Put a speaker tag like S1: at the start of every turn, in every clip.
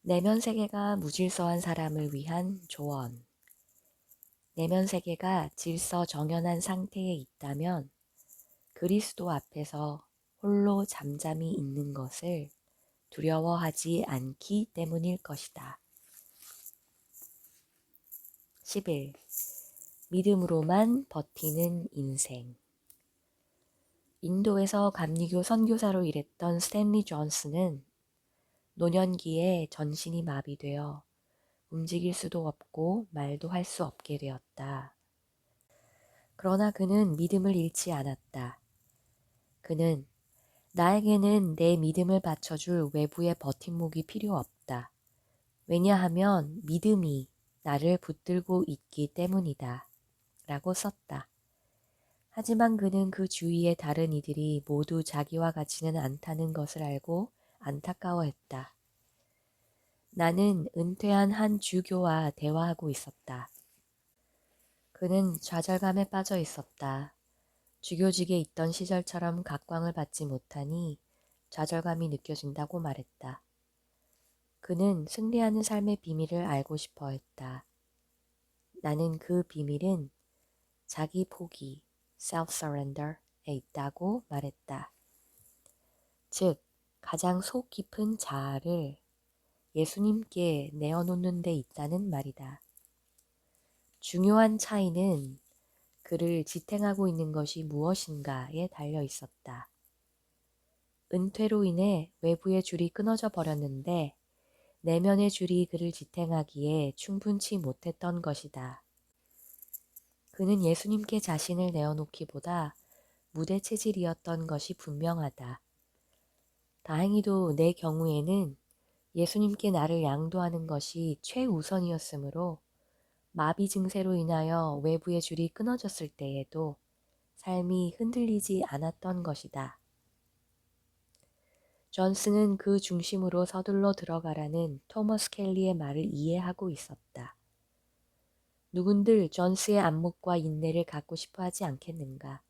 S1: 내면 세계가 무질서한 사람을 위한 조언. 내면 세계가 질서 정연한 상태에 있다면 그리스도 앞에서 홀로 잠잠히 있는 것을 두려워하지 않기 때문일 것이다. 11. 믿음으로만 버티는 인생. 인도에서 감리교 선교사로 일했던 스탠리 존스는 노년기에 전신이 마비되어 움직일 수도 없고 말도 할 수 없게 되었다. 그러나 그는 믿음을 잃지 않았다. 그는 나에게는 내 믿음을 받쳐줄 외부의 버팀목이 필요 없다. 왜냐하면 믿음이 나를 붙들고 있기 때문이다. 라고 썼다. 하지만 그는 그 주위의 다른 이들이 모두 자기와 같지는 않다는 것을 알고 안타까워했다. 나는 은퇴한 한 주교와 대화하고 있었다. 그는 좌절감에 빠져 있었다. 주교직에 있던 시절처럼 각광을 받지 못하니 좌절감이 느껴진다고 말했다. 그는 승리하는 삶의 비밀을 알고 싶어 했다. 나는 그 비밀은 자기 포기, self-surrender에 있다고 말했다. 즉, 가장 속 깊은 자아를 예수님께 내어놓는 데 있다는 말이다. 중요한 차이는 그를 지탱하고 있는 것이 무엇인가에 달려 있었다. 은퇴로 인해 외부의 줄이 끊어져 버렸는데 내면의 줄이 그를 지탱하기에 충분치 못했던 것이다. 그는 예수님께 자신을 내어놓기보다 무대 체질이었던 것이 분명하다. 다행히도 내 경우에는 예수님께 나를 양도하는 것이 최우선이었으므로 마비 증세로 인하여 외부의 줄이 끊어졌을 때에도 삶이 흔들리지 않았던 것이다. 존스는 그 중심으로 서둘러 들어가라는 토머스 켈리의 말을 이해하고 있었다. 누군들 존스의 안목과 인내를 갖고 싶어 하지 않겠는가.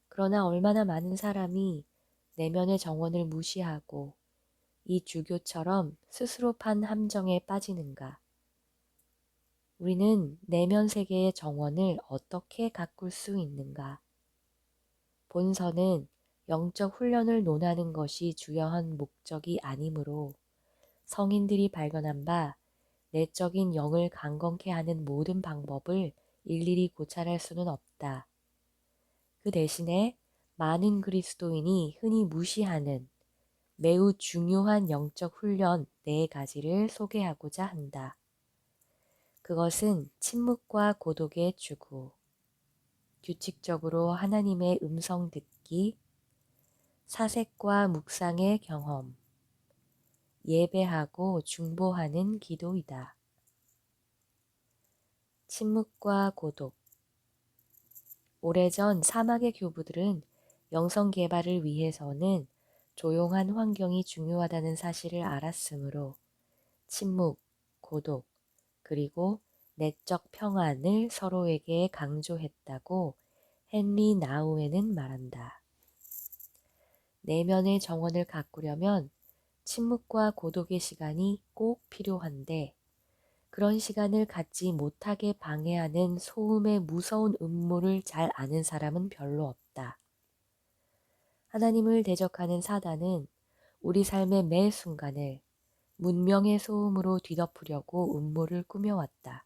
S1: 그러나 얼마나 많은 사람이 내면의 정원을 무시하고 이 주교처럼 스스로 판 함정에 빠지는가. 우리는 내면 세계의 정원을 어떻게 가꿀 수 있는가. 본서는 영적 훈련을 논하는 것이 주요한 목적이 아니므로 성인들이 발견한 바 내적인 영을 강건케 하는 모든 방법을 일일이 고찰할 수는 없다. 그 대신에 많은 그리스도인이 흔히 무시하는 매우 중요한 영적 훈련 4가지를 소개하고자 한다. 그것은 침묵과 고독의 추구, 규칙적으로 하나님의 음성 듣기, 사색과 묵상의 경험, 예배하고 중보하는 기도이다. 침묵과 고독. 오래전 사막의 교부들은 영성 개발을 위해서는 조용한 환경이 중요하다는 사실을 알았으므로 침묵, 고독, 그리고 내적 평안을 서로에게 강조했다고 헨리 나우에는 말한다. 내면의 정원을 가꾸려면 침묵과 고독의 시간이 꼭 필요한데 그런 시간을 갖지 못하게 방해하는 소음의 무서운 음모를 잘 아는 사람은 별로 없다. 하나님을 대적하는 사단은 우리 삶의 매 순간을 문명의 소음으로 뒤덮으려고 음모를 꾸며왔다.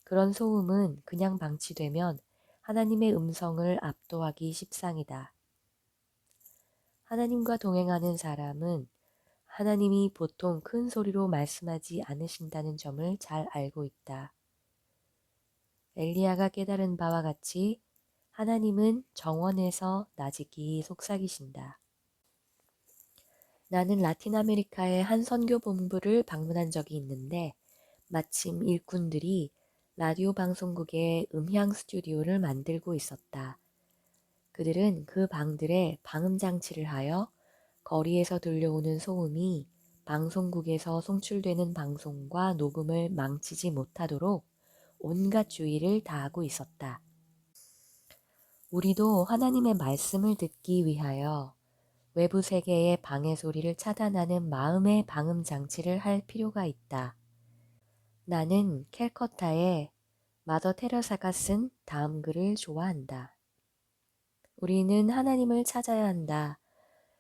S1: 그런 소음은 그냥 방치되면 하나님의 음성을 압도하기 십상이다. 하나님과 동행하는 사람은 하나님이 보통 큰 소리로 말씀하지 않으신다는 점을 잘 알고 있다. 엘리야가 깨달은 바와 같이 하나님은 정원에서 나직이 속삭이신다. 나는 라틴 아메리카의 한 선교 본부를 방문한 적이 있는데 마침 일꾼들이 라디오 방송국에 음향 스튜디오를 만들고 있었다. 그들은 그 방들에 방음 장치를 하여 거리에서 들려오는 소음이 방송국에서 송출되는 방송과 녹음을 망치지 못하도록 온갖 주의를 다하고 있었다. 우리도 하나님의 말씀을 듣기 위하여 외부 세계의 방해 소리를 차단하는 마음의 방음 장치를 할 필요가 있다. 나는 캘커타의 마더 테레사가 쓴 다음 글을 좋아한다. 우리는 하나님을 찾아야 한다.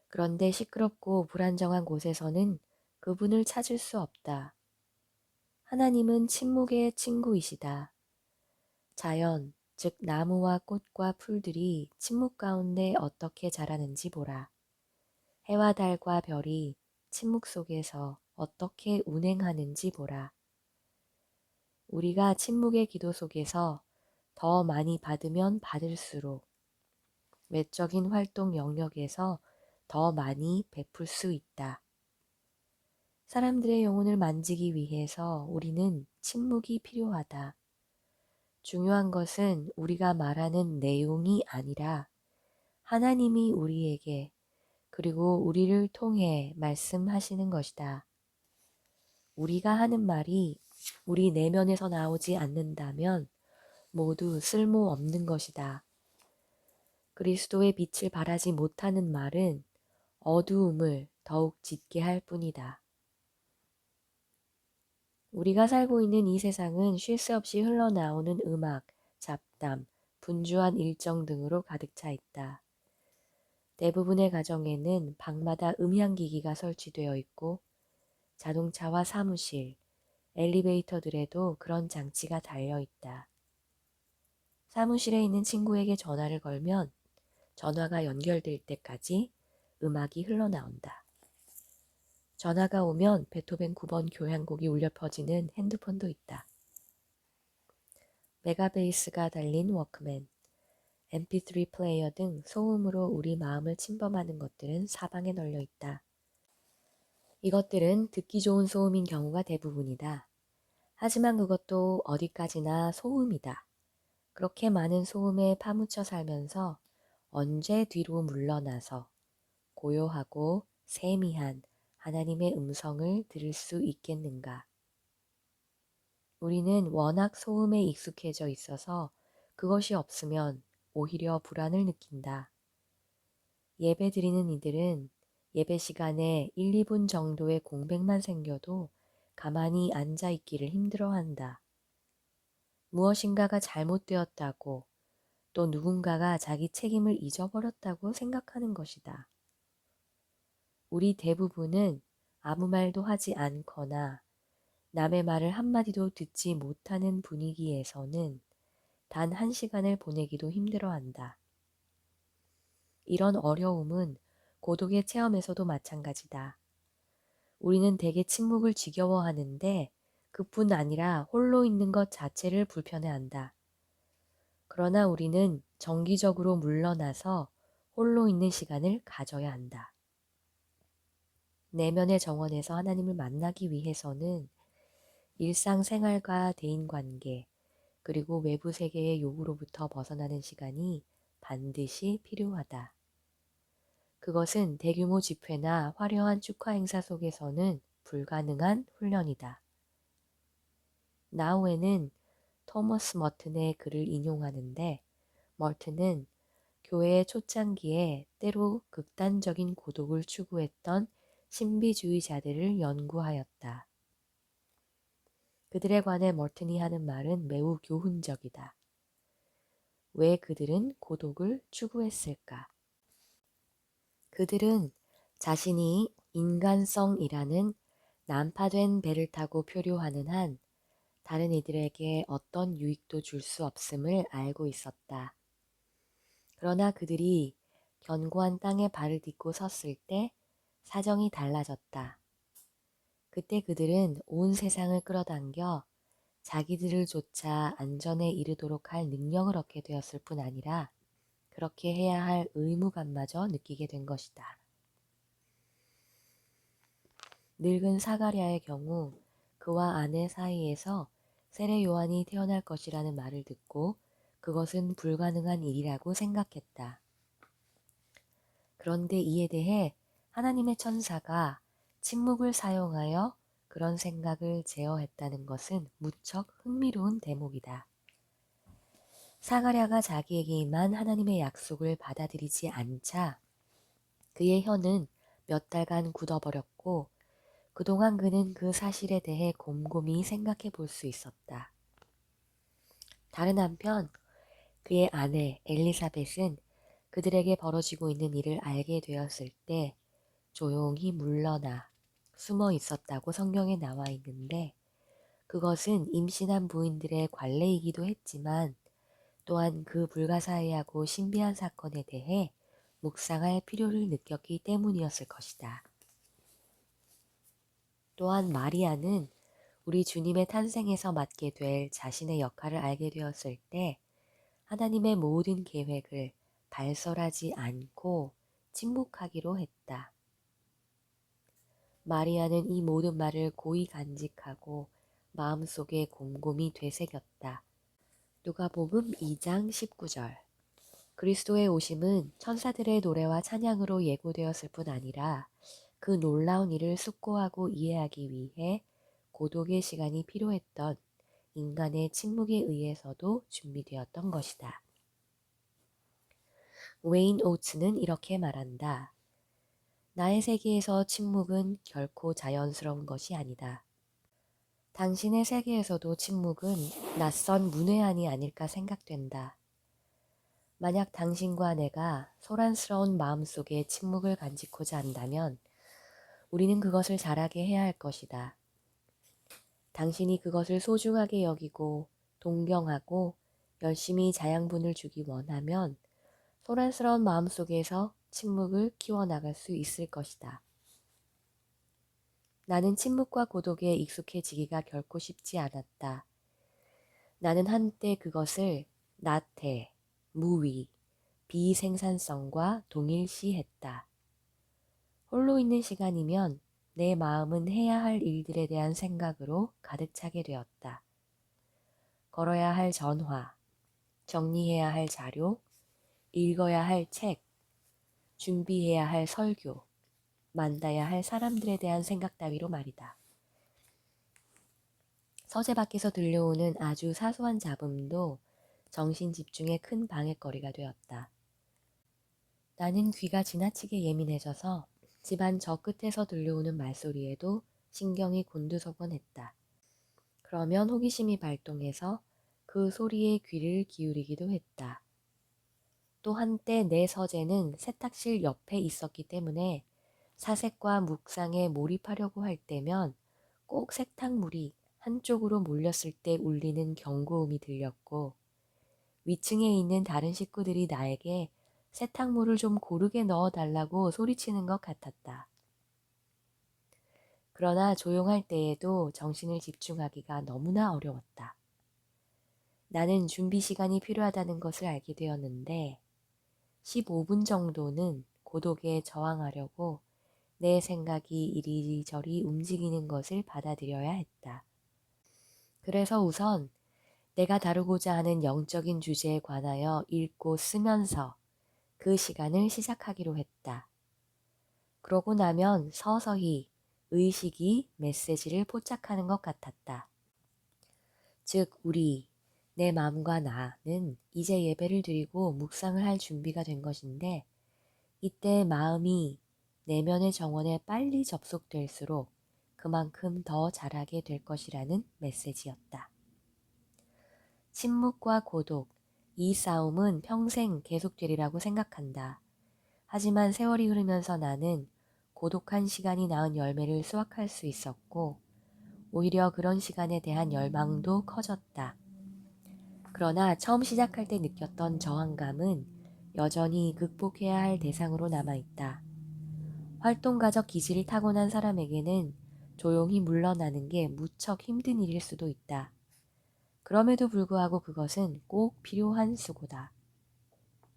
S1: 그런데 시끄럽고 불안정한 곳에서는 그분을 찾을 수 없다. 하나님은 침묵의 친구이시다. 자연, 즉 나무와 꽃과 풀들이 침묵 가운데 어떻게 자라는지 보라. 해와 달과 별이 침묵 속에서 어떻게 운행하는지 보라. 우리가 침묵의 기도 속에서 더 많이 받으면 받을수록 외적인 활동 영역에서 더 많이 베풀 수 있다. 사람들의 영혼을 만지기 위해서 우리는 침묵이 필요하다. 중요한 것은 우리가 말하는 내용이 아니라 하나님이 우리에게 그리고 우리를 통해 말씀하시는 것이다. 우리가 하는 말이 우리 내면에서 나오지 않는다면 모두 쓸모없는 것이다. 그리스도의 빛을 발하지 못하는 말은 어두움을 더욱 짙게 할 뿐이다. 우리가 살고 있는 이 세상은 쉴 새 없이 흘러나오는 음악, 잡담, 분주한 일정 등으로 가득 차 있다. 대부분의 가정에는 방마다 음향기기가 설치되어 있고 자동차와 사무실, 엘리베이터들에도 그런 장치가 달려 있다. 사무실에 있는 친구에게 전화를 걸면 전화가 연결될 때까지 음악이 흘러나온다. 전화가 오면 베토벤 9번 교향곡이 울려 퍼지는 핸드폰도 있다. 메가베이스가 달린 워크맨, MP3 플레이어 등 소음으로 우리 마음을 침범하는 것들은 사방에 널려 있다. 이것들은 듣기 좋은 소음인 경우가 대부분이다. 하지만 그것도 어디까지나 소음이다. 그렇게 많은 소음에 파묻혀 살면서 언제 뒤로 물러나서 고요하고 세미한 하나님의 음성을 들을 수 있겠는가? 우리는 워낙 소음에 익숙해져 있어서 그것이 없으면 오히려 불안을 느낀다. 예배 드리는 이들은 예배 시간에 1, 2분 정도의 공백만 생겨도 가만히 앉아 있기를 힘들어한다. 무엇인가가 잘못되었다고 또 누군가가 자기 책임을 잊어버렸다고 생각하는 것이다. 우리 대부분은 아무 말도 하지 않거나 남의 말을 한마디도 듣지 못하는 분위기에서는 단 1시간을 보내기도 힘들어한다. 이런 어려움은 고독의 체험에서도 마찬가지다. 우리는 대개 침묵을 지겨워하는데 그뿐 아니라 홀로 있는 것 자체를 불편해한다. 그러나 우리는 정기적으로 물러나서 홀로 있는 시간을 가져야 한다. 내면의 정원에서 하나님을 만나기 위해서는 일상생활과 대인관계, 그리고 외부 세계의 요구로부터 벗어나는 시간이 반드시 필요하다. 그것은 대규모 집회나 화려한 축하 행사 속에서는 불가능한 훈련이다. 나우에는 토머스 머튼의 글을 인용하는데 머튼은 교회의 초창기에 때로 극단적인 고독을 추구했던 신비주의자들을 연구하였다. 그들에 관해 머튼이 하는 말은 매우 교훈적이다. 왜 그들은 고독을 추구했을까? 그들은 자신이 인간성이라는 난파된 배를 타고 표류하는 한 다른 이들에게 어떤 유익도 줄 수 없음을 알고 있었다. 그러나 그들이 견고한 땅에 발을 딛고 섰을 때 사정이 달라졌다. 그때 그들은 온 세상을 끌어당겨 자기들을 조차 안전에 이르도록 할 능력을 얻게 되었을 뿐 아니라 그렇게 해야 할 의무감마저 느끼게 된 것이다. 늙은 사가랴의 경우 그와 아내 사이에서 세례 요한이 태어날 것이라는 말을 듣고 그것은 불가능한 일이라고 생각했다. 그런데 이에 대해 하나님의 천사가 침묵을 사용하여 그런 생각을 제어했다는 것은 무척 흥미로운 대목이다. 사가랴가 자기에게 임한 하나님의 약속을 받아들이지 않자 그의 혀는 몇 달간 굳어버렸고 그동안 그는 그 사실에 대해 곰곰이 생각해 볼 수 있었다. 다른 한편 그의 아내 엘리사벳은 그들에게 벌어지고 있는 일을 알게 되었을 때 조용히 물러나 숨어 있었다고 성경에 나와 있는데 그것은 임신한 부인들의 관례이기도 했지만 또한 그 불가사의하고 신비한 사건에 대해 묵상할 필요를 느꼈기 때문이었을 것이다. 또한 마리아는 우리 주님의 탄생에서 맡게 될 자신의 역할을 알게 되었을 때 하나님의 모든 계획을 발설하지 않고 침묵하기로 했다. 마리아는 이 모든 말을 고이 간직하고 마음속에 곰곰이 되새겼다. 누가복음 2장 19절. 그리스도의 오심은 천사들의 노래와 찬양으로 예고되었을 뿐 아니라 그 놀라운 일을 숙고하고 이해하기 위해 고독의 시간이 필요했던 인간의 침묵에 의해서도 준비되었던 것이다. 웨인 오츠는 이렇게 말한다. 나의 세계에서 침묵은 결코 자연스러운 것이 아니다. 당신의 세계에서도 침묵은 낯선 문외한이 아닐까 생각된다. 만약 당신과 내가 소란스러운 마음속에 침묵을 간직고자 한다면 우리는 그것을 잘하게 해야 할 것이다. 당신이 그것을 소중하게 여기고 동경하고 열심히 자양분을 주기 원하면 소란스러운 마음속에서 침묵을 키워나갈 수 있을 것이다. 나는 침묵과 고독에 익숙해지기가 결코 쉽지 않았다. 나는 한때 그것을 나태, 무위, 비생산성과 동일시했다. 홀로 있는 시간이면 내 마음은 해야 할 일들에 대한 생각으로 가득 차게 되었다. 걸어야 할 전화, 정리해야 할 자료, 읽어야 할 책, 준비해야 할 설교, 만나야 할 사람들에 대한 생각 따위로 말이다. 서재 밖에서 들려오는 아주 사소한 잡음도 정신 집중에 큰 방해거리가 되었다. 나는 귀가 지나치게 예민해져서 집안 저 끝에서 들려오는 말소리에도 신경이 곤두서곤했다. 그러면 호기심이 발동해서 그 소리에 귀를 기울이기도 했다. 또 한때 내 서재는 세탁실 옆에 있었기 때문에 사색과 묵상에 몰입하려고 할 때면 꼭 세탁물이 한쪽으로 몰렸을 때 울리는 경고음이 들렸고 위층에 있는 다른 식구들이 나에게 세탁물을 좀 고르게 넣어달라고 소리치는 것 같았다. 그러나 조용할 때에도 정신을 집중하기가 너무나 어려웠다. 나는 준비 시간이 필요하다는 것을 알게 되었는데 15분 정도는 고독에 저항하려고 내 생각이 이리저리 움직이는 것을 받아들여야 했다. 그래서 우선 내가 다루고자 하는 영적인 주제에 관하여 읽고 쓰면서 그 시간을 시작하기로 했다. 그러고 나면 서서히 의식이 메시지를 포착하는 것 같았다. 즉 내 마음과 나는 이제 예배를 드리고 묵상을 할 준비가 된 것인데 이때 마음이 내면의 정원에 빨리 접속될수록 그만큼 더 잘하게 될 것이라는 메시지였다. 침묵과 고독, 이 싸움은 평생 계속되리라고 생각한다. 하지만 세월이 흐르면서 나는 고독한 시간이 낳은 열매를 수확할 수 있었고 오히려 그런 시간에 대한 열망도 커졌다. 그러나 처음 시작할 때 느꼈던 저항감은 여전히 극복해야 할 대상으로 남아있다. 활동가적 기질이 타고난 사람에게는 조용히 물러나는 게 무척 힘든 일일 수도 있다. 그럼에도 불구하고 그것은 꼭 필요한 수고다.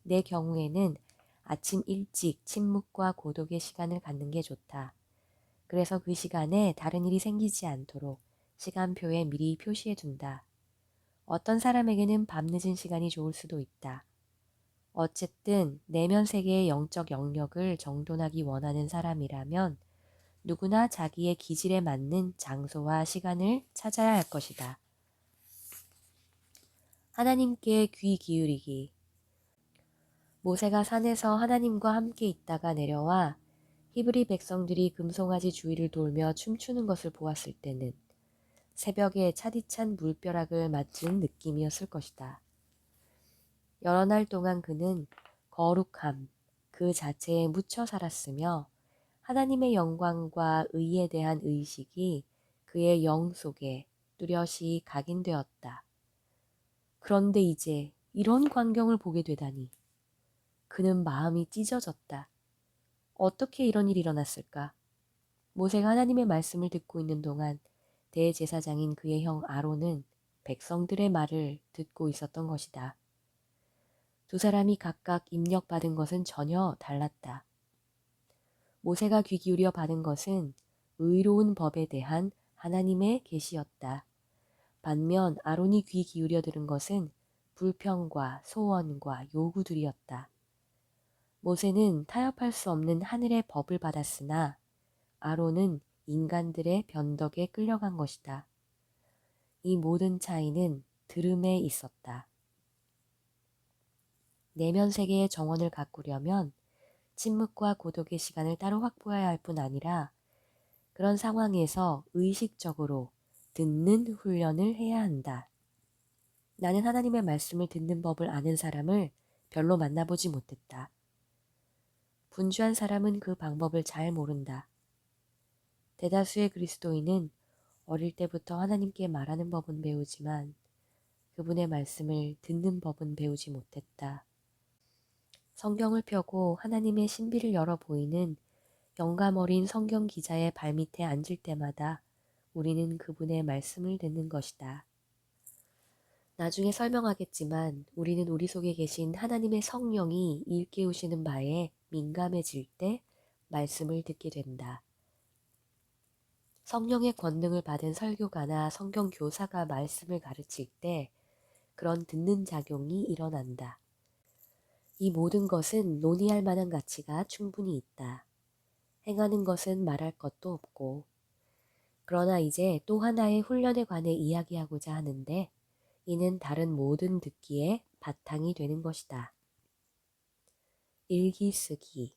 S1: 내 경우에는 아침 일찍 침묵과 고독의 시간을 갖는 게 좋다. 그래서 그 시간에 다른 일이 생기지 않도록 시간표에 미리 표시해 둔다. 어떤 사람에게는 밤늦은 시간이 좋을 수도 있다. 어쨌든 내면 세계의 영적 영역을 정돈하기 원하는 사람이라면 누구나 자기의 기질에 맞는 장소와 시간을 찾아야 할 것이다. 하나님께 귀 기울이기. 모세가 산에서 하나님과 함께 있다가 내려와 히브리 백성들이 금송아지 주위를 돌며 춤추는 것을 보았을 때는 새벽에 차디찬 물벼락을 맞은 느낌이었을 것이다. 여러 날 동안 그는 거룩함 그 자체에 묻혀 살았으며 하나님의 영광과 의에 대한 의식이 그의 영 속에 뚜렷이 각인되었다. 그런데 이제 이런 광경을 보게 되다니 그는 마음이 찢어졌다. 어떻게 이런 일이 일어났을까? 모세가 하나님의 말씀을 듣고 있는 동안 대제사장인 그의 형 아론은 백성들의 말을 듣고 있었던 것이다. 두 사람이 각각 입력받은 것은 전혀 달랐다. 모세가 귀 기울여 받은 것은 의로운 법에 대한 하나님의 계시였다. 반면 아론이 귀 기울여 들은 것은 불평과 소원과 요구들이었다. 모세는 타협할 수 없는 하늘의 법을 받았으나 아론은 인간들의 변덕에 끌려간 것이다. 이 모든 차이는 들음에 있었다. 내면 세계의 정원을 가꾸려면 침묵과 고독의 시간을 따로 확보해야 할 뿐 아니라 그런 상황에서 의식적으로 듣는 훈련을 해야 한다. 나는 하나님의 말씀을 듣는 법을 아는 사람을 별로 만나보지 못했다. 분주한 사람은 그 방법을 잘 모른다. 대다수의 그리스도인은 어릴 때부터 하나님께 말하는 법은 배우지만 그분의 말씀을 듣는 법은 배우지 못했다. 성경을 펴고 하나님의 신비를 열어 보이는 영감 어린 성경 기자의 발밑에 앉을 때마다 우리는 그분의 말씀을 듣는 것이다. 나중에 설명하겠지만 우리는 우리 속에 계신 하나님의 성령이 일깨우시는 바에 민감해질 때 말씀을 듣게 된다. 성령의 권능을 받은 설교가나 성경 교사가 말씀을 가르칠 때 그런 듣는 작용이 일어난다. 이 모든 것은 논의할 만한 가치가 충분히 있다. 행하는 것은 말할 것도 없고. 그러나 이제 또 하나의 훈련에 관해 이야기하고자 하는데 이는 다른 모든 듣기에 바탕이 되는 것이다. 일기 쓰기.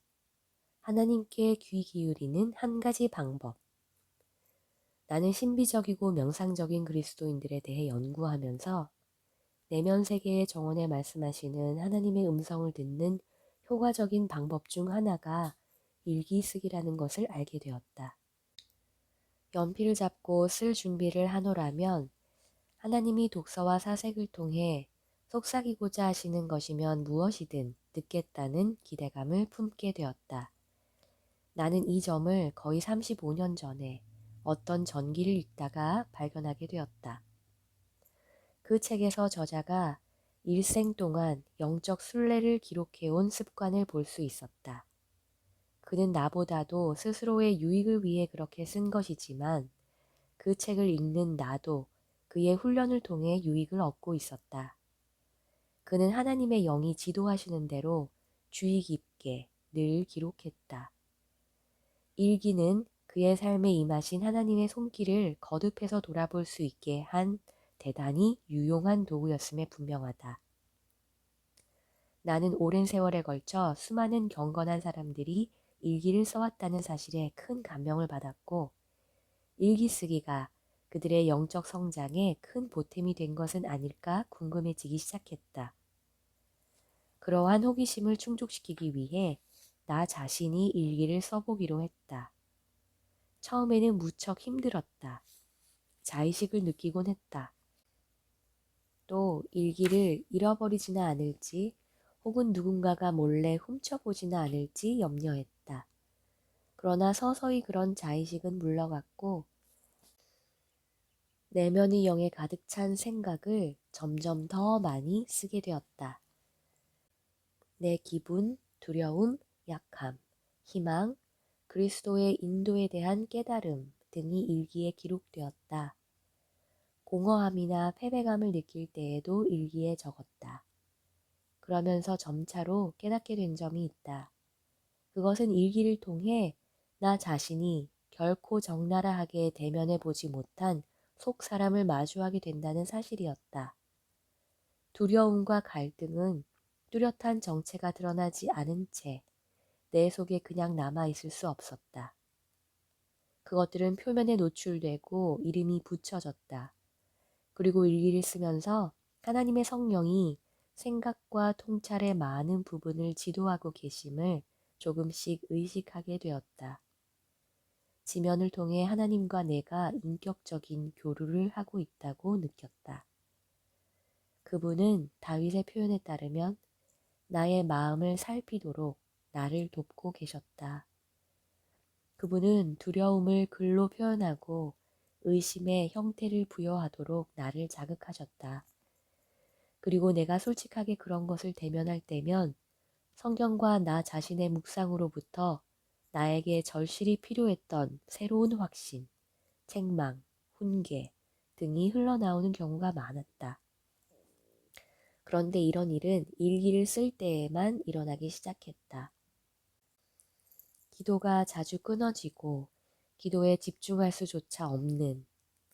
S1: 하나님께 귀 기울이는 한 가지 방법. 나는 신비적이고 명상적인 그리스도인들에 대해 연구하면서 내면 세계의 정원에 말씀하시는 하나님의 음성을 듣는 효과적인 방법 중 하나가 일기 쓰기라는 것을 알게 되었다. 연필을 잡고 쓸 준비를 하노라면 하나님이 독서와 사색을 통해 속삭이고자 하시는 것이면 무엇이든 듣겠다는 기대감을 품게 되었다. 나는 이 점을 거의 35년 전에 어떤 전기를 읽다가 발견하게 되었다. 그 책에서 저자가 일생 동안 영적 순례를 기록해온 습관을 볼 수 있었다. 그는 나보다도 스스로의 유익을 위해 그렇게 쓴 것이지만 그 책을 읽는 나도 그의 훈련을 통해 유익을 얻고 있었다. 그는 하나님의 영이 지도하시는 대로 주의 깊게 늘 기록했다. 일기는 그의 삶에 임하신 하나님의 손길을 거듭해서 돌아볼 수 있게 한 대단히 유용한 도구였음에 분명하다. 나는 오랜 세월에 걸쳐 수많은 경건한 사람들이 일기를 써왔다는 사실에 큰 감명을 받았고 일기 쓰기가 그들의 영적 성장에 큰 보탬이 된 것은 아닐까 궁금해지기 시작했다. 그러한 호기심을 충족시키기 위해 나 자신이 일기를 써보기로 했다. 처음에는 무척 힘들었다. 자의식을 느끼곤 했다. 또 일기를 잃어버리지는 않을지 혹은 누군가가 몰래 훔쳐보지는 않을지 염려했다. 그러나 서서히 그런 자의식은 물러갔고 내면의 영에 가득 찬 생각을 점점 더 많이 쓰게 되었다. 내 기분, 두려움, 약함, 희망, 그리스도의 인도에 대한 깨달음 등이 일기에 기록되었다. 공허함이나 패배감을 느낄 때에도 일기에 적었다. 그러면서 점차로 깨닫게 된 점이 있다. 그것은 일기를 통해 나 자신이 결코 적나라하게 대면해 보지 못한 속 사람을 마주하게 된다는 사실이었다. 두려움과 갈등은 뚜렷한 정체가 드러나지 않은 채 내 속에 그냥 남아있을 수 없었다. 그것들은 표면에 노출되고 이름이 붙여졌다. 그리고 일기를 쓰면서 하나님의 성령이 생각과 통찰의 많은 부분을 지도하고 계심을 조금씩 의식하게 되었다. 지면을 통해 하나님과 내가 인격적인 교류를 하고 있다고 느꼈다. 그분은 다윗의 표현에 따르면 나의 마음을 살피도록 나를 돕고 계셨다. 그분은 두려움을 글로 표현하고 의심의 형태를 부여하도록 나를 자극하셨다. 그리고 내가 솔직하게 그런 것을 대면할 때면 성경과 나 자신의 묵상으로부터 나에게 절실히 필요했던 새로운 확신, 책망, 훈계 등이 흘러나오는 경우가 많았다. 그런데 이런 일은 일기를 쓸 때에만 일어나기 시작했다. 기도가 자주 끊어지고 기도에 집중할 수조차 없는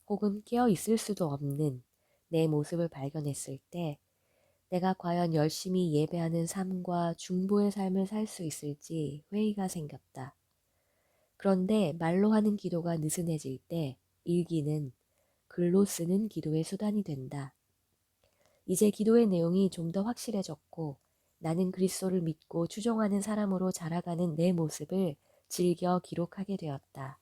S1: 혹은 깨어 있을 수도 없는 내 모습을 발견했을 때 내가 과연 열심히 예배하는 삶과 중보의 삶을 살 수 있을지 회의가 생겼다. 그런데 말로 하는 기도가 느슨해질 때 일기는 글로 쓰는 기도의 수단이 된다. 이제 기도의 내용이 좀 더 확실해졌고 나는 그리스도를 믿고 추종하는 사람으로 자라가는 내 모습을 즐겨 기록하게 되었다.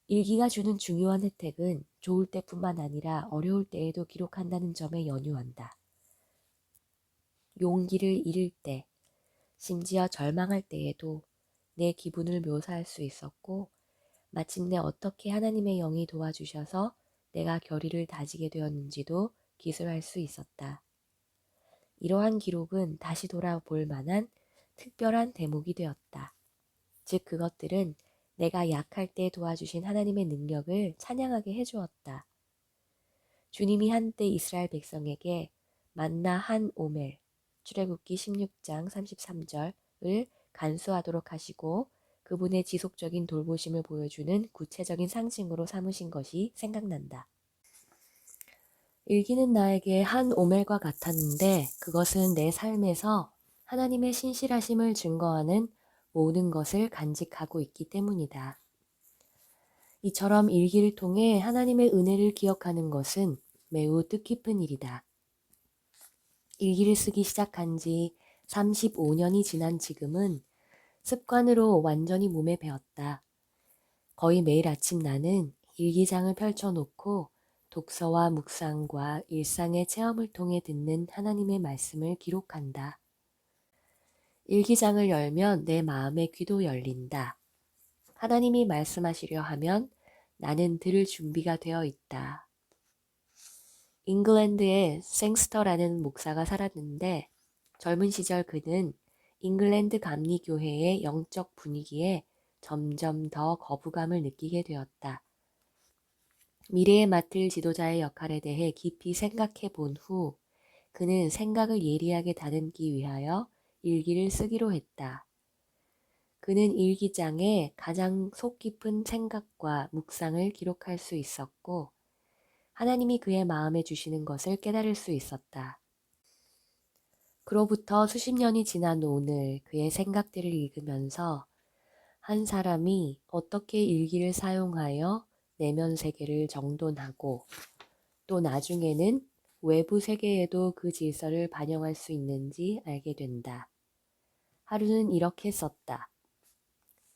S1: 일기가 주는 중요한 혜택은 좋을 때뿐만 아니라 어려울 때에도 기록한다는 점에 연유한다. 용기를 잃을 때, 심지어 절망할 때에도 내 기분을 묘사할 수 있었고 마침내 어떻게 하나님의 영이 도와주셔서 내가 결의를 다지게 되었는지도 기술할 수 있었다. 이러한 기록은 다시 돌아볼 만한 특별한 대목이 되었다. 즉 그것들은 내가 약할 때 도와주신 하나님의 능력을 찬양하게 해주었다. 주님이 한때 이스라엘 백성에게 만나 한 오멜, 출애굽기 16장 33절을 간수하도록 하시고 그분의 지속적인 돌보심을 보여주는 구체적인 상징으로 삼으신 것이 생각난다. 일기는 나에게 한 오멜과 같았는데 그것은 내 삶에서 하나님의 신실하심을 증거하는 모든 것을 간직하고 있기 때문이다. 이처럼 일기를 통해 하나님의 은혜를 기억하는 것은 매우 뜻깊은 일이다. 일기를 쓰기 시작한 지 35년이 지난 지금은 습관으로 완전히 몸에 배었다. 거의 매일 아침 나는 일기장을 펼쳐놓고 독서와 묵상과 일상의 체험을 통해 듣는 하나님의 말씀을 기록한다. 일기장을 열면 내 마음의 귀도 열린다. 하나님이 말씀하시려 하면 나는 들을 준비가 되어 있다. 잉글랜드에 생스터라는 목사가 살았는데 젊은 시절 그는 잉글랜드 감리교회의 영적 분위기에 점점 더 거부감을 느끼게 되었다. 미래에 맡을 지도자의 역할에 대해 깊이 생각해 본 후 그는 생각을 예리하게 다듬기 위하여 일기를 쓰기로 했다. 그는 일기장에 가장 속 깊은 생각과 묵상을 기록할 수 있었고 하나님이 그의 마음에 주시는 것을 깨달을 수 있었다. 그로부터 수십 년이 지난 오늘 그의 생각들을 읽으면서 한 사람이 어떻게 일기를 사용하여 내면 세계를 정돈하고 또 나중에는 외부 세계에도 그 질서를 반영할 수 있는지 알게 된다. 하루는 이렇게 썼다.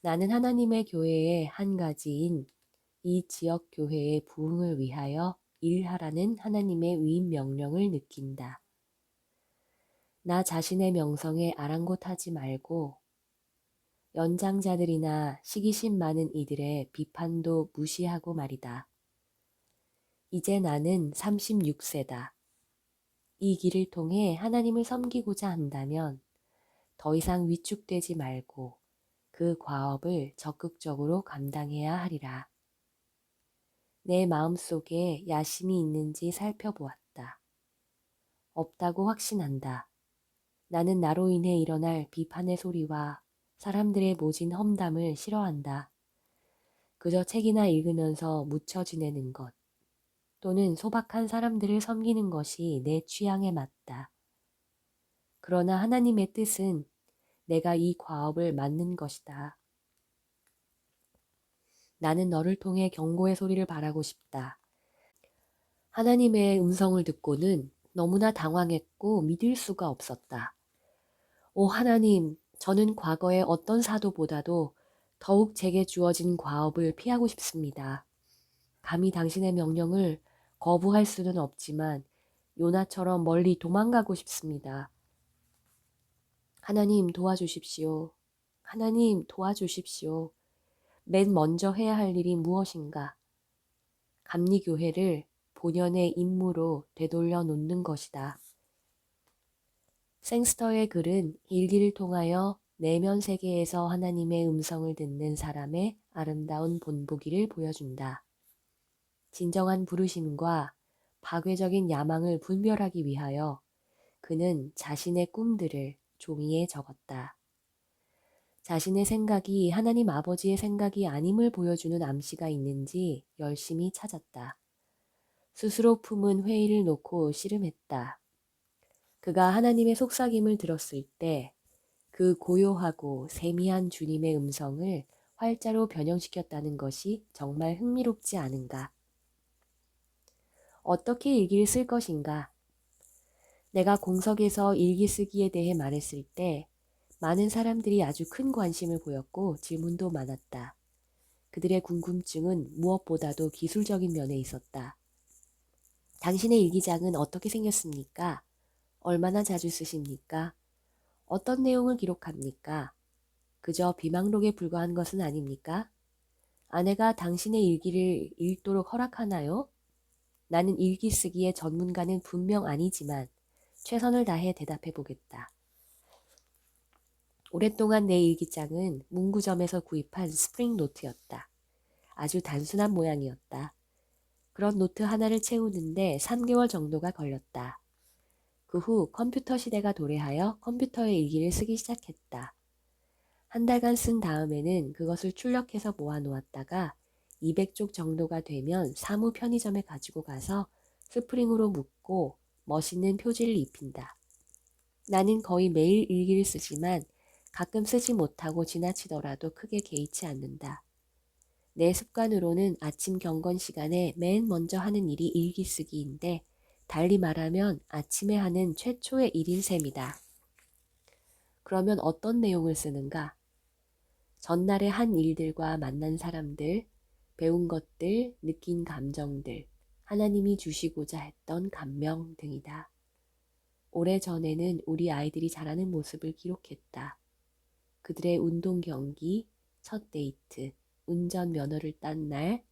S1: 나는 하나님의 교회의 한 가지인 이 지역 교회의 부흥을 위하여 일하라는 하나님의 위임 명령을 느낀다. 나 자신의 명성에 아랑곳하지 말고 연장자들이나 시기심 많은 이들의 비판도 무시하고 말이다. 이제 나는 36세다. 이 길을 통해 하나님을 섬기고자 한다면 더 이상 위축되지 말고 그 과업을 적극적으로 감당해야 하리라. 내 마음속에 야심이 있는지 살펴보았다. 없다고 확신한다. 나는 나로 인해 일어날 비판의 소리와 사람들의 모진 험담을 싫어한다. 그저 책이나 읽으면서 묻혀 지내는 것 또는 소박한 사람들을 섬기는 것이 내 취향에 맞다. 그러나 하나님의 뜻은 내가 이 과업을 맡는 것이다. 나는 너를 통해 경고의 소리를 바라고 싶다. 하나님의 음성을 듣고는 너무나 당황했고 믿을 수가 없었다. 오 하나님, 저는 과거의 어떤 사도보다도 더욱 제게 주어진 과업을 피하고 싶습니다. 감히 당신의 명령을 거부할 수는 없지만 요나처럼 멀리 도망가고 싶습니다. 하나님 도와주십시오. 하나님 도와주십시오. 맨 먼저 해야 할 일이 무엇인가? 감리교회를 본연의 임무로 되돌려 놓는 것이다. 생스터의 글은 일기를 통하여 내면 세계에서 하나님의 음성을 듣는 사람의 아름다운 본보기를 보여준다. 진정한 부르심과 파괴적인 야망을 분별하기 위하여 그는 자신의 꿈들을 종이에 적었다. 자신의 생각이 하나님 아버지의 생각이 아님을 보여주는 암시가 있는지 열심히 찾았다. 스스로 품은 회의를 놓고 씨름했다. 그가 하나님의 속삭임을 들었을 때 그 고요하고 세미한 주님의 음성을 활자로 변형시켰다는 것이 정말 흥미롭지 않은가. 어떻게 일기를 쓸 것인가? 내가 공석에서 일기 쓰기에 대해 말했을 때 많은 사람들이 아주 큰 관심을 보였고 질문도 많았다. 그들의 궁금증은 무엇보다도 기술적인 면에 있었다. 당신의 일기장은 어떻게 생겼습니까? 얼마나 자주 쓰십니까? 어떤 내용을 기록합니까? 그저 비망록에 불과한 것은 아닙니까? 아내가 당신의 일기를 읽도록 허락하나요? 나는 일기 쓰기의 전문가는 분명 아니지만 최선을 다해 대답해 보겠다. 오랫동안 내 일기장은 문구점에서 구입한 스프링 노트였다. 아주 단순한 모양이었다. 그런 노트 하나를 채우는데 3개월 정도가 걸렸다. 그 후 컴퓨터 시대가 도래하여 컴퓨터에 일기를 쓰기 시작했다. 한 달간 쓴 다음에는 그것을 출력해서 모아놓았다가 200쪽 정도가 되면 사무 편의점에 가지고 가서 스프링으로 묶고 멋있는 표지를 입힌다. 나는 거의 매일 일기를 쓰지만 가끔 쓰지 못하고 지나치더라도 크게 개의치 않는다. 내 습관으로는 아침 경건 시간에 맨 먼저 하는 일이 일기 쓰기인데 달리 말하면 아침에 하는 최초의 일인 셈이다. 그러면 어떤 내용을 쓰는가? 전날에 한 일들과 만난 사람들, 배운 것들, 느낀 감정들, 하나님이 주시고자 했던 감명 등이다. 오래전에는 우리 아이들이 자라는 모습을 기록했다. 그들의 운동 경기, 첫 데이트, 운전 면허를 딴 날,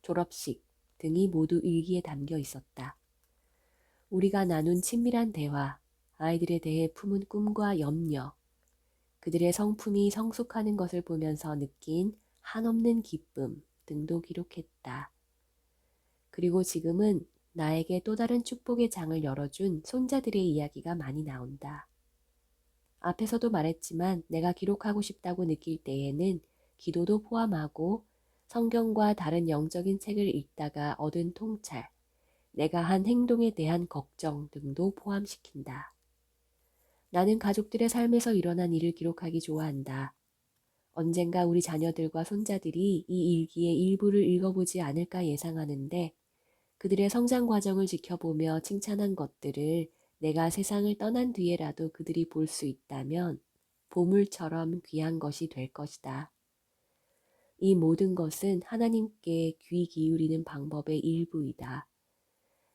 S1: 졸업식 등이 모두 일기에 담겨 있었다. 우리가 나눈 친밀한 대화, 아이들에 대해 품은 꿈과 염려, 그들의 성품이 성숙하는 것을 보면서 느낀 한없는 기쁨 등도 기록했다. 그리고 지금은 나에게 또 다른 축복의 장을 열어준 손자들의 이야기가 많이 나온다. 앞에서도 말했지만 내가 기록하고 싶다고 느낄 때에는 기도도 포함하고 성경과 다른 영적인 책을 읽다가 얻은 통찰, 내가 한 행동에 대한 걱정 등도 포함시킨다. 나는 가족들의 삶에서 일어난 일을 기록하기 좋아한다. 언젠가 우리 자녀들과 손자들이 이 일기의 일부를 읽어보지 않을까 예상하는데 그들의 성장 과정을 지켜보며 칭찬한 것들을 내가 세상을 떠난 뒤에라도 그들이 볼 수 있다면 보물처럼 귀한 것이 될 것이다. 이 모든 것은 하나님께 귀 기울이는 방법의 일부이다.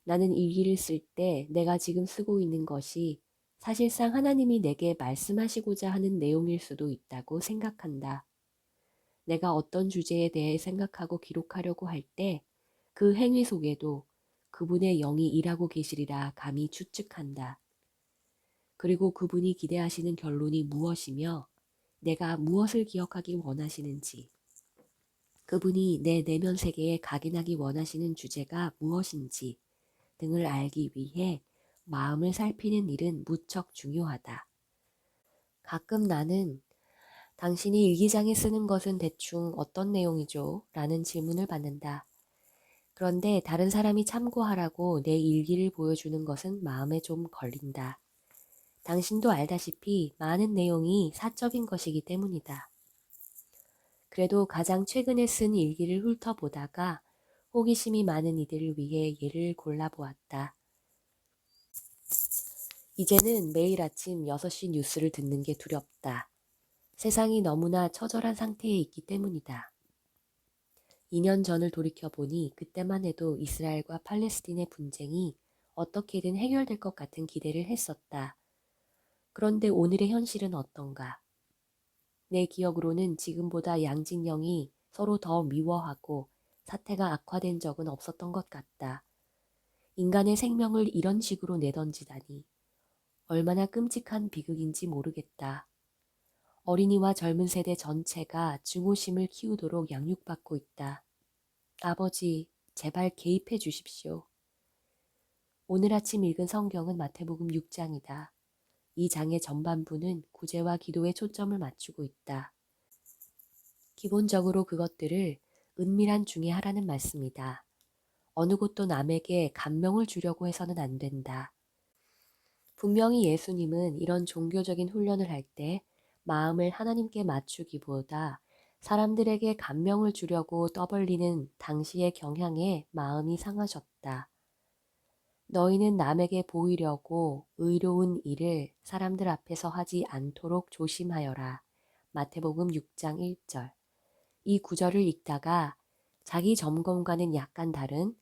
S1: 나는 일기를 쓸 때 내가 지금 쓰고 있는 것이 사실상 하나님이 내게 말씀하시고자 하는 내용일 수도 있다고 생각한다. 내가 어떤 주제에 대해 생각하고 기록하려고 할 때 그 행위 속에도 그분의 영이 일하고 계시리라 감히 추측한다. 그리고 그분이 기대하시는 결론이 무엇이며 내가 무엇을 기억하기 원하시는지, 그분이 내 내면 세계에 각인하기 원하시는 주제가 무엇인지 등을 알기 위해 마음을 살피는 일은 무척 중요하다. 가끔 나는 당신이 일기장에 쓰는 것은 대충 어떤 내용이죠? 라는 질문을 받는다. 그런데 다른 사람이 참고하라고 내 일기를 보여주는 것은 마음에 좀 걸린다. 당신도 알다시피 많은 내용이 사적인 것이기 때문이다. 그래도 가장 최근에 쓴 일기를 훑어보다가 호기심이 많은 이들을 위해 예를 골라보았다. 이제는 매일 아침 6시 뉴스를 듣는 게 두렵다. 세상이 너무나 처절한 상태에 있기 때문이다. 2년 전을 돌이켜보니 그때만 해도 이스라엘과 팔레스틴의 분쟁이 어떻게든 해결될 것 같은 기대를 했었다. 그런데 오늘의 현실은 어떤가? 내 기억으로는 지금보다 양진영이 서로 더 미워하고 사태가 악화된 적은 없었던 것 같다. 인간의 생명을 이런 식으로 내던지다니 얼마나 끔찍한 비극인지 모르겠다. 어린이와 젊은 세대 전체가 증오심을 키우도록 양육받고 있다. 아버지, 제발 개입해 주십시오. 오늘 아침 읽은 성경은 마태복음 6장이다. 이 장의 전반부는 구제와 기도에 초점을 맞추고 있다. 기본적으로 그것들을 은밀한 중에 하라는 말씀이다. 어느 곳도 남에게 감명을 주려고 해서는 안 된다. 분명히 예수님은 이런 종교적인 훈련을 할 때 마음을 하나님께 맞추기보다 사람들에게 감명을 주려고 떠벌리는 당시의 경향에 마음이 상하셨다. 너희는 남에게 보이려고 의로운 일을 사람들 앞에서 하지 않도록 조심하여라. 마태복음 6장 1절. 이 구절을 읽다가 자기 점검과는 약간 다른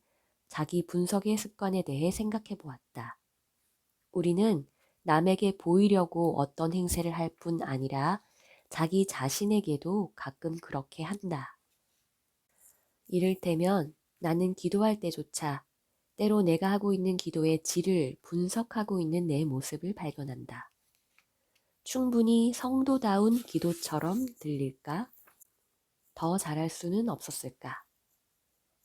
S1: 자기 분석의 습관에 대해 생각해 보았다. 우리는 남에게 보이려고 어떤 행세를 할 뿐 아니라 자기 자신에게도 가끔 그렇게 한다. 이를테면 나는 기도할 때조차 때로 내가 하고 있는 기도의 질을 분석하고 있는 내 모습을 발견한다. 충분히 성도다운 기도처럼 들릴까? 더 잘할 수는 없었을까?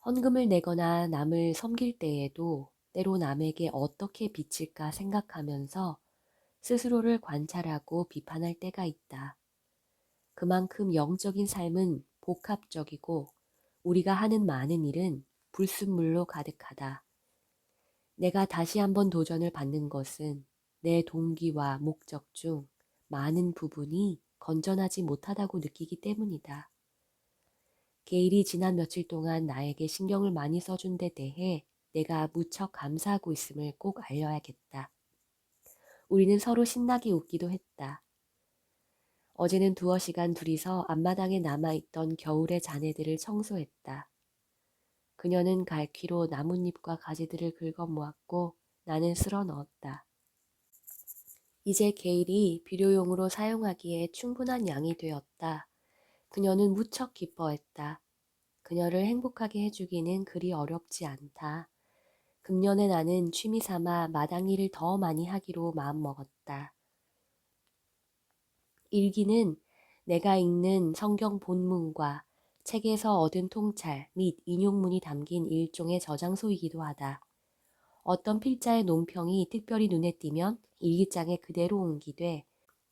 S1: 헌금을 내거나 남을 섬길 때에도 때로 남에게 어떻게 비칠까 생각하면서 스스로를 관찰하고 비판할 때가 있다. 그만큼 영적인 삶은 복합적이고 우리가 하는 많은 일은 불순물로 가득하다. 내가 다시 한번 도전을 받는 것은 내 동기와 목적 중 많은 부분이 건전하지 못하다고 느끼기 때문이다. 게일이 지난 며칠 동안 나에게 신경을 많이 써준 데 대해 내가 무척 감사하고 있음을 꼭 알려야겠다. 우리는 서로 신나게 웃기도 했다. 어제는 2시간 둘이서 앞마당에 남아있던 겨울의 잔해들을 청소했다. 그녀는 갈퀴로 나뭇잎과 가지들을 긁어 모았고 나는 쓸어 넣었다. 이제 게일이 비료용으로 사용하기에 충분한 양이 되었다. 그녀는 무척 기뻐했다. 그녀를 행복하게 해주기는 그리 어렵지 않다. 금년에 나는 취미삼아 마당 일을 더 많이 하기로 마음먹었다. 일기는 내가 읽는 성경 본문과 책에서 얻은 통찰 및 인용문이 담긴 일종의 저장소이기도 하다. 어떤 필자의 논평이 특별히 눈에 띄면 일기장에 그대로 옮기되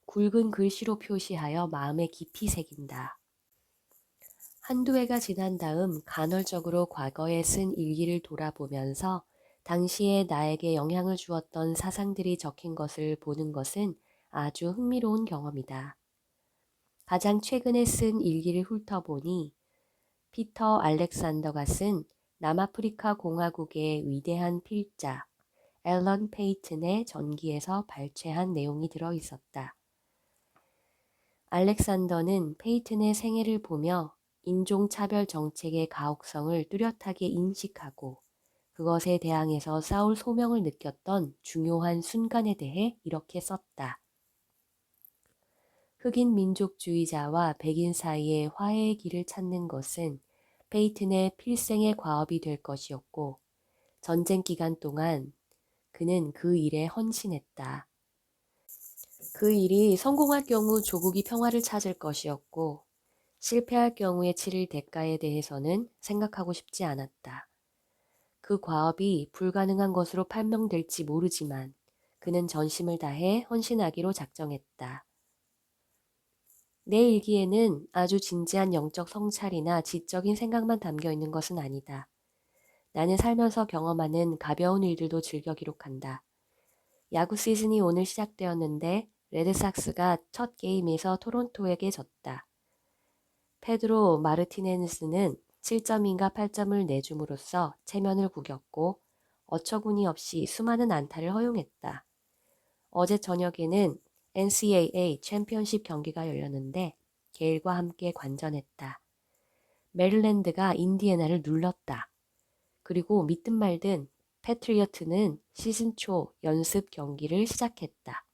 S1: 굵은 글씨로 표시하여 마음에 깊이 새긴다. 한두 해가 지난 다음 간헐적으로 과거에 쓴 일기를 돌아보면서 당시에 나에게 영향을 주었던 사상들이 적힌 것을 보는 것은 아주 흥미로운 경험이다. 가장 최근에 쓴 일기를 훑어보니 피터 알렉산더가 쓴 남아프리카 공화국의 위대한 필자 앨런 페이튼의 전기에서 발췌한 내용이 들어 있었다. 알렉산더는 페이튼의 생애를 보며 인종차별 정책의 가혹성을 뚜렷하게 인식하고 그것에 대항해서 싸울 소명을 느꼈던 중요한 순간에 대해 이렇게 썼다. 흑인 민족주의자와 백인 사이의 화해의 길을 찾는 것은 페이튼의 필생의 과업이 될 것이었고 전쟁 기간 동안 그는 그 일에 헌신했다. 그 일이 성공할 경우 조국이 평화를 찾을 것이었고 실패할 경우에 치를 대가에 대해서는 생각하고 싶지 않았다. 그 과업이 불가능한 것으로 판명될지 모르지만 그는 전심을 다해 헌신하기로 작정했다. 내 일기에는 아주 진지한 영적 성찰이나 지적인 생각만 담겨 있는 것은 아니다. 나는 살면서 경험하는 가벼운 일들도 즐겨 기록한다. 야구 시즌이 오늘 시작되었는데 레드삭스가 첫 게임에서 토론토에게 졌다. 페드로 마르티네스는 7점인가 8점을 내줌으로써 체면을 구겼고 어처구니 없이 수많은 안타를 허용했다. 어제 저녁에는 NCAA 챔피언십 경기가 열렸는데 게일과 함께 관전했다. 메릴랜드가 인디애나를 눌렀다. 그리고 믿든 말든 패트리어트는 시즌 초 연습 경기를 시작했다.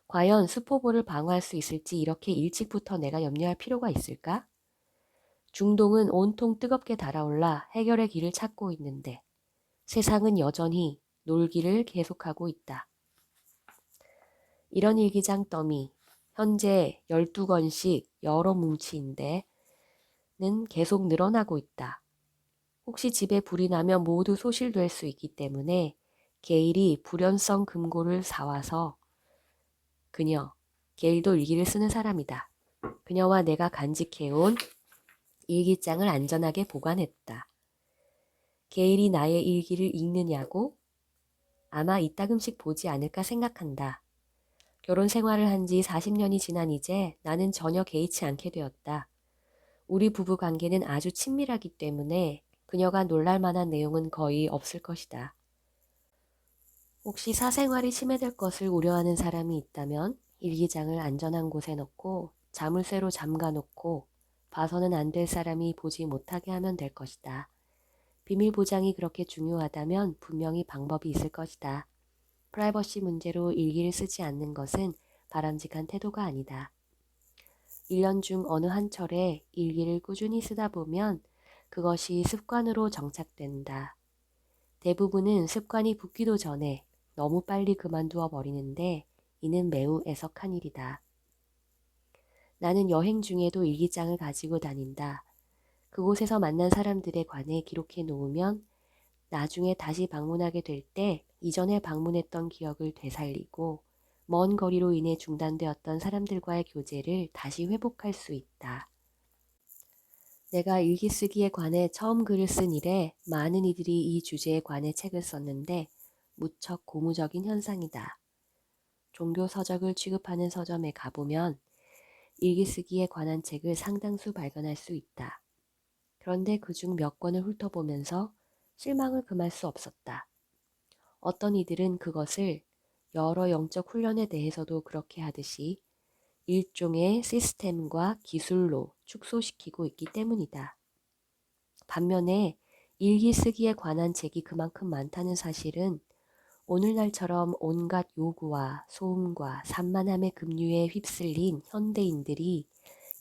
S1: 과연 슈퍼볼을 방어할 수 있을지 이렇게 일찍부터 내가 염려할 필요가 있을까? 중동은 온통 뜨겁게 달아올라 해결의 길을 찾고 있는데 세상은 여전히 놀기를 계속하고 있다. 이런 일기장 더미, 현재 12권씩 여러 뭉치인데 는 계속 늘어나고 있다. 혹시 집에 불이 나면 모두 소실될 수 있기 때문에 게일이 불연성 금고를 사와서 게일도 일기를 쓰는 사람이다. 그녀와 내가 간직해온 일기장을 안전하게 보관했다. 게일이 나의 일기를 읽느냐고? 아마 이따금씩 보지 않을까 생각한다. 결혼 생활을 한 지 40년이 지난 이제 나는 전혀 개의치 않게 되었다. 우리 부부 관계는 아주 친밀하기 때문에 그녀가 놀랄 만한 내용은 거의 없을 것이다. 혹시 사생활이 침해될 것을 우려하는 사람이 있다면 일기장을 안전한 곳에 넣고 자물쇠로 잠가놓고 봐서는 안 될 사람이 보지 못하게 하면 될 것이다. 비밀 보장이 그렇게 중요하다면 분명히 방법이 있을 것이다. 프라이버시 문제로 일기를 쓰지 않는 것은 바람직한 태도가 아니다. 1년 중 어느 한철에 일기를 꾸준히 쓰다 보면 그것이 습관으로 정착된다. 대부분은 습관이 붙기도 전에 너무 빨리 그만두어 버리는데 이는 매우 애석한 일이다. 나는 여행 중에도 일기장을 가지고 다닌다. 그곳에서 만난 사람들에 관해 기록해 놓으면 나중에 다시 방문하게 될 때 이전에 방문했던 기억을 되살리고 먼 거리로 인해 중단되었던 사람들과의 교제를 다시 회복할 수 있다. 내가 일기 쓰기에 관해 처음 글을 쓴 이래 많은 이들이 이 주제에 관해 책을 썼는데 무척 고무적인 현상이다. 종교 서적을 취급하는 서점에 가보면 일기 쓰기에 관한 책을 상당수 발견할 수 있다. 그런데 그중 몇 권을 훑어보면서 실망을 금할 수 없었다. 어떤 이들은 그것을 여러 영적 훈련에 대해서도 그렇게 하듯이 일종의 시스템과 기술로 축소시키고 있기 때문이다. 반면에 일기 쓰기에 관한 책이 그만큼 많다는 사실은 오늘날처럼 온갖 요구와 소음과 산만함의 급류에 휩쓸린 현대인들이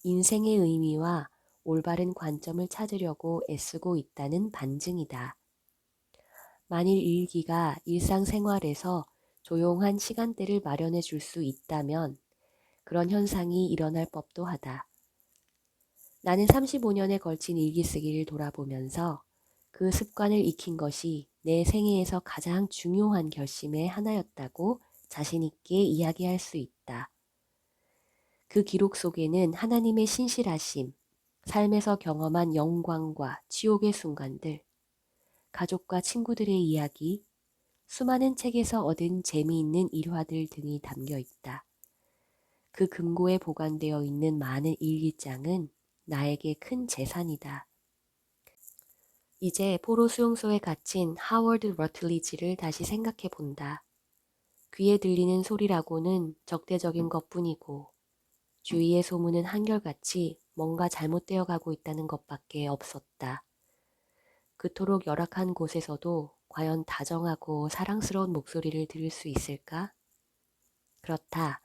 S1: 인생의 의미와 올바른 관점을 찾으려고 애쓰고 있다는 반증이다. 만일 일기가 일상생활에서 조용한 시간대를 마련해 줄 수 있다면 그런 현상이 일어날 법도 하다. 나는 35년에 걸친 일기 쓰기를 돌아보면서 그 습관을 익힌 것이 내 생애에서 가장 중요한 결심의 하나였다고 자신있게 이야기할 수 있다. 그 기록 속에는 하나님의 신실하심, 삶에서 경험한 영광과 지옥의 순간들, 가족과 친구들의 이야기, 수많은 책에서 얻은 재미있는 일화들 등이 담겨 있다. 그 금고에 보관되어 있는 많은 일기장은 나에게 큰 재산이다. 이제 포로 수용소에 갇힌 하워드 러틀리지를 다시 생각해 본다. 귀에 들리는 소리라고는 적대적인 것뿐이고 주위의 소문은 한결같이 뭔가 잘못되어 가고 있다는 것밖에 없었다. 그토록 열악한 곳에서도 과연 다정하고 사랑스러운 목소리를 들을 수 있을까? 그렇다.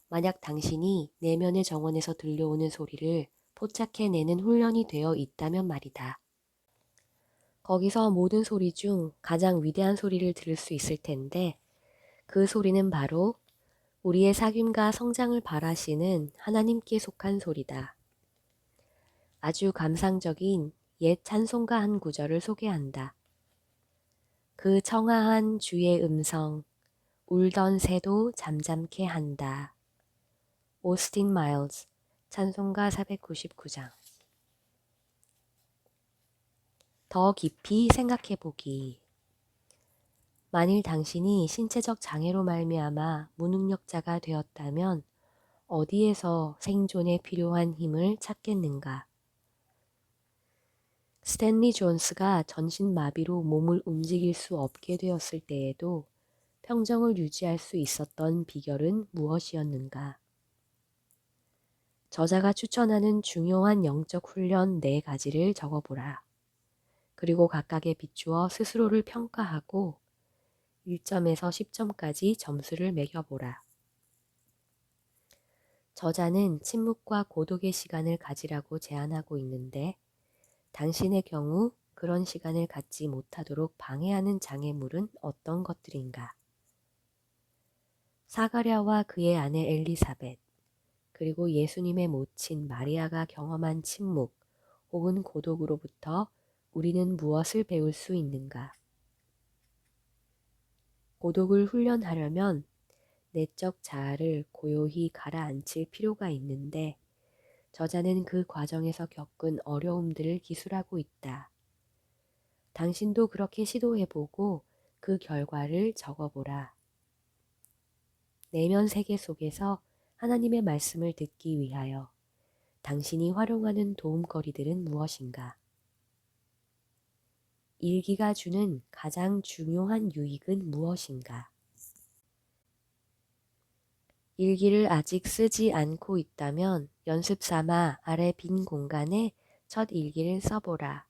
S1: 만약 당신이 내면의 정원에서 들려오는 소리를 포착해내는 훈련이 되어 있다면 말이다. 거기서 모든 소리 중 가장 위대한 소리를 들을 수 있을 텐데 그 소리는 바로 우리의 사귐과 성장을 바라시는 하나님께 속한 소리다. 아주 감상적인 옛 찬송가 한 구절을 소개한다. 그 청아한 주의 음성, 울던 새도 잠잠케 한다. 오스틴 마일즈, 찬송가 499장. 더 깊이 생각해 보기. 만일 당신이 신체적 장애로 말미암아 무능력자가 되었다면 어디에서 생존에 필요한 힘을 찾겠는가? 스탠리 존스가 전신마비로 몸을 움직일 수 없게 되었을 때에도 평정을 유지할 수 있었던 비결은 무엇이었는가? 저자가 추천하는 중요한 영적 훈련 4가지를 적어보라. 그리고 각각에 비추어 스스로를 평가하고 1점에서 10점까지 점수를 매겨보라. 저자는 침묵과 고독의 시간을 가지라고 제안하고 있는데 당신의 경우 그런 시간을 갖지 못하도록 방해하는 장애물은 어떤 것들인가? 사가랴와 그의 아내 엘리사벳, 그리고 예수님의 모친 마리아가 경험한 침묵 혹은 고독으로부터 우리는 무엇을 배울 수 있는가? 고독을 훈련하려면 내적 자아를 고요히 가라앉힐 필요가 있는데 저자는 그 과정에서 겪은 어려움들을 기술하고 있다. 당신도 그렇게 시도해보고 그 결과를 적어보라. 내면 세계 속에서 하나님의 말씀을 듣기 위하여 당신이 활용하는 도움거리들은 무엇인가? 일기가 주는 가장 중요한 유익은 무엇인가? 일기를 아직 쓰지 않고 있다면 연습 삼아 아래 빈 공간에 첫 일기를 써보라.